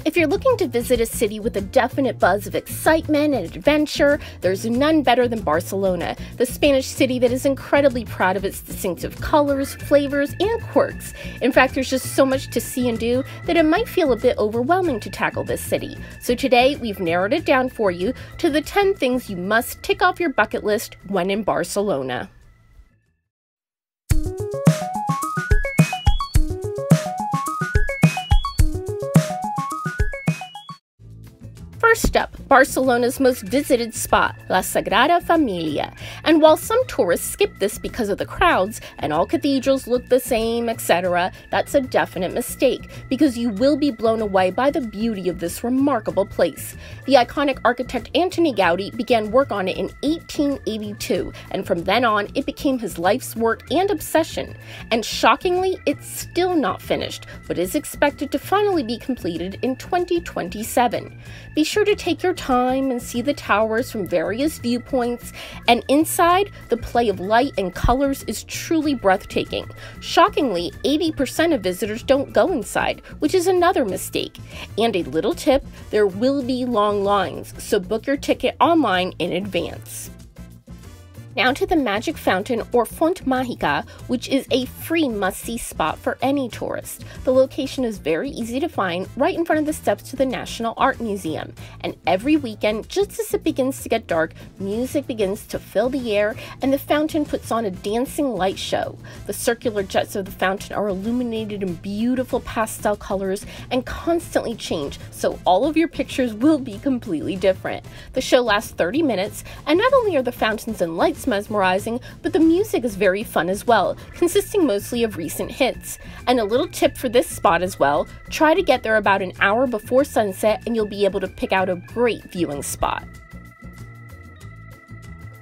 If you're looking to visit a city with a definite buzz of excitement and adventure, there's none better than Barcelona, the Spanish city that is incredibly proud of its distinctive colors, flavors, and quirks. In fact, there's just so much to see and do that it might feel a bit overwhelming to tackle this city. So today, we've narrowed it down for you to the 10 things you must tick off your bucket list when in Barcelona. First up, Barcelona's most visited spot, La Sagrada Familia. And while some tourists skip this because of the crowds and all cathedrals look the same, etc., that's a definite mistake because you will be blown away by the beauty of this remarkable place. The iconic architect Antoni Gaudí began work on it in 1882, and from then on, it became his life's work and obsession. And shockingly, it's still not finished, but is expected to finally be completed in 2027. Be sure to take your time and see the towers from various viewpoints, and inside, the play of light and colors is truly breathtaking. Shockingly, 80% of visitors don't go inside, which is another mistake. And a little tip, there will be long lines, so book your ticket online in advance. Now to the Magic Fountain, or Font Mágica, which is a free must-see spot for any tourist. The location is very easy to find, right in front of the steps to the National Art Museum. And every weekend, just as it begins to get dark, music begins to fill the air, and the fountain puts on a dancing light show. The circular jets of the fountain are illuminated in beautiful pastel colors and constantly change, so all of your pictures will be completely different. The show lasts 30 minutes, and not only are the fountains and lights mesmerizing, but the music is very fun as well, consisting mostly of recent hits. And a little tip for this spot as well, try to get there about an hour before sunset and you'll be able to pick out a great viewing spot.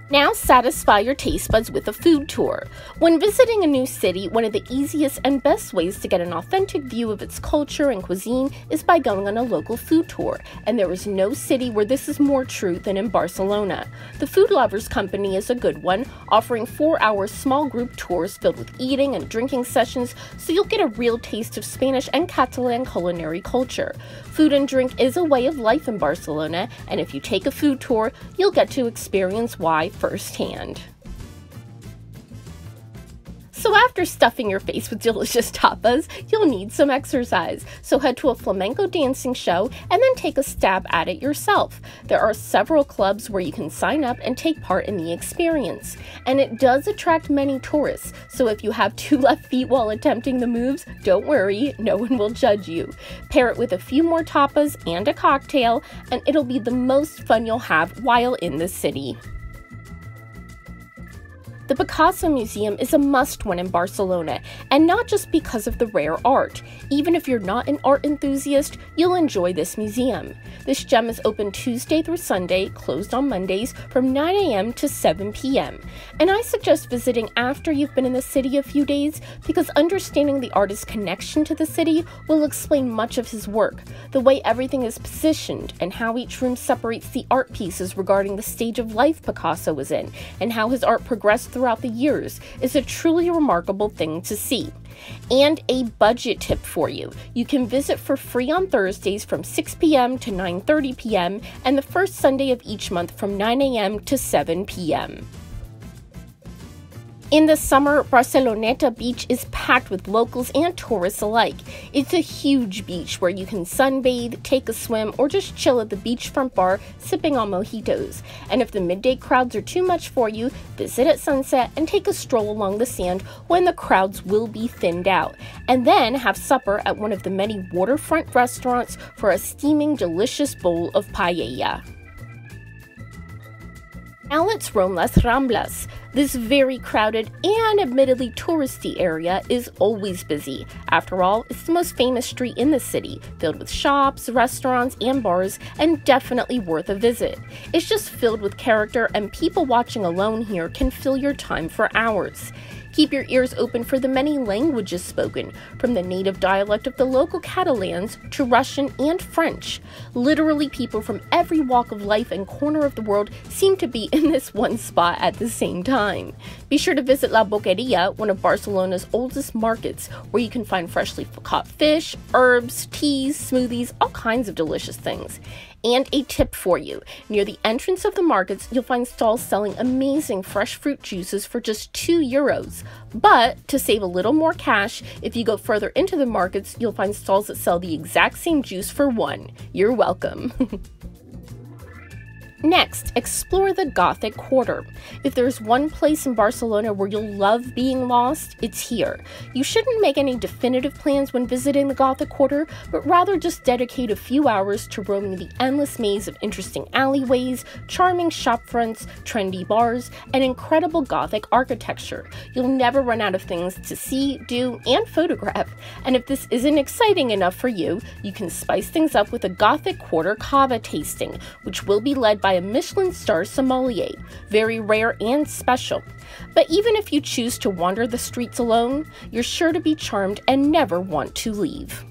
Now satisfy your taste buds with a food tour. When visiting a new city, one of the easiest and best ways to get an authentic view of its culture and cuisine is by going on a local food tour, and there is no city where this is more true than in Barcelona. The Food Lovers Company is a good one, offering 4-hour small group tours filled with eating and drinking sessions, so you'll get a real taste of Spanish and Catalan culinary culture. Food and drink is a way of life in Barcelona, and if you take a food tour, you'll get to experience why firsthand. So after stuffing your face with delicious tapas, you'll need some exercise. So head to a flamenco dancing show and then take a stab at it yourself. There are several clubs where you can sign up and take part in the experience. And it does attract many tourists, so if you have 2 left feet while attempting the moves, don't worry, no one will judge you. Pair it with a few more tapas and a cocktail, and it'll be the most fun you'll have while in the city. The Picasso Museum is a must when in Barcelona, and not just because of the rare art. Even if you're not an art enthusiast, you'll enjoy this museum. This gem is open Tuesday through Sunday, closed on Mondays from 9 a.m. to 7 p.m. And I suggest visiting after you've been in the city a few days, because understanding the artist's connection to the city will explain much of his work, the way everything is positioned, and how each room separates the art pieces regarding the stage of life Picasso was in, and how his art progressed throughout the years is a truly remarkable thing to see. And a budget tip for you. You can visit for free on Thursdays from 6 p.m. to 9:30 p.m. and the first Sunday of each month from 9 a.m. to 7 p.m. In the summer, Barceloneta Beach is packed with locals and tourists alike. It's a huge beach where you can sunbathe, take a swim, or just chill at the beachfront bar sipping on mojitos. And if the midday crowds are too much for you, visit at sunset and take a stroll along the sand when the crowds will be thinned out. And then have supper at one of the many waterfront restaurants for a steaming, delicious bowl of paella. Now let's roam Las Ramblas. This very crowded and admittedly touristy area is always busy. After all, it's the most famous street in the city, filled with shops, restaurants, and bars, and definitely worth a visit. It's just filled with character, and people watching alone here can fill your time for hours. Keep your ears open for the many languages spoken, from the native dialect of the local Catalans to Russian and French. Literally, people from every walk of life and corner of the world seem to be in this one spot at the same time. Be sure to visit La Boqueria, one of Barcelona's oldest markets, where you can find freshly caught fish, herbs, teas, smoothies, all kinds of delicious things. And a tip for you, near the entrance of the markets, you'll find stalls selling amazing fresh fruit juices for just €2. But to save a little more cash, if you go further into the markets, you'll find stalls that sell the exact same juice for $1. You're welcome. Next, explore the Gothic Quarter. If there's one place in Barcelona where you'll love being lost, it's here. You shouldn't make any definitive plans when visiting the Gothic Quarter, but rather just dedicate a few hours to roaming the endless maze of interesting alleyways, charming shopfronts, trendy bars, and incredible Gothic architecture. You'll never run out of things to see, do, and photograph. And if this isn't exciting enough for you, you can spice things up with a Gothic Quarter cava tasting, which will be led by a Michelin star sommelier, very rare and special. But even if you choose to wander the streets alone, you're sure to be charmed and never want to leave.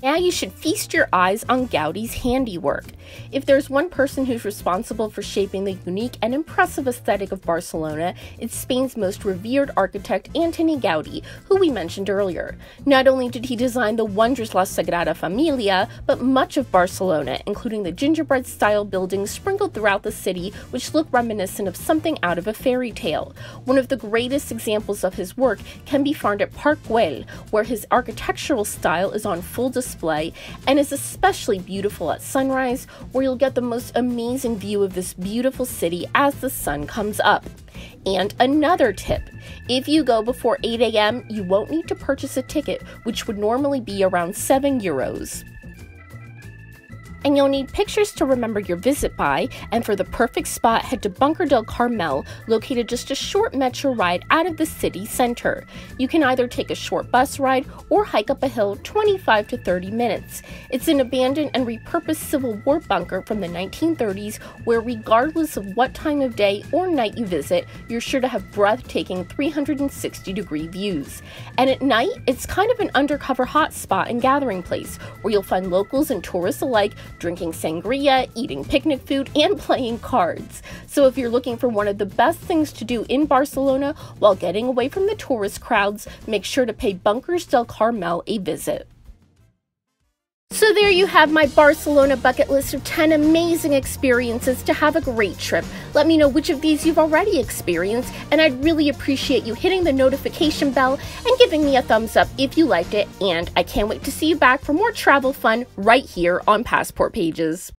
Now you should feast your eyes on Gaudi's handiwork. If there's one person who's responsible for shaping the unique and impressive aesthetic of Barcelona, it's Spain's most revered architect, Antoni Gaudi, who we mentioned earlier. Not only did he design the wondrous La Sagrada Familia, but much of Barcelona, including the gingerbread-style buildings sprinkled throughout the city, which look reminiscent of something out of a fairy tale. One of the greatest examples of his work can be found at Park Güell, where his architectural style is on full display and is especially beautiful at sunrise, where you'll get the most amazing view of this beautiful city as the sun comes up. And another tip, if you go before 8 a.m., you won't need to purchase a ticket, which would normally be around €7. And you'll need pictures to remember your visit by, and for the perfect spot, head to Bunker del Carmel, located just a short metro ride out of the city center. You can either take a short bus ride or hike up a hill 25 to 30 minutes. It's an abandoned and repurposed Civil War bunker from the 1930s where, regardless of what time of day or night you visit, you're sure to have breathtaking 360-degree views. And at night, it's kind of an undercover hotspot and gathering place where you'll find locals and tourists alike drinking sangria, eating picnic food, and playing cards. So if you're looking for one of the best things to do in Barcelona while getting away from the tourist crowds, make sure to pay Bunkers del Carmel a visit. So there you have my Barcelona bucket list of 10 amazing experiences to have a great trip. Let me know which of these you've already experienced, and I'd really appreciate you hitting the notification bell and giving me a thumbs up if you liked it, and I can't wait to see you back for more travel fun right here on Passport Pages.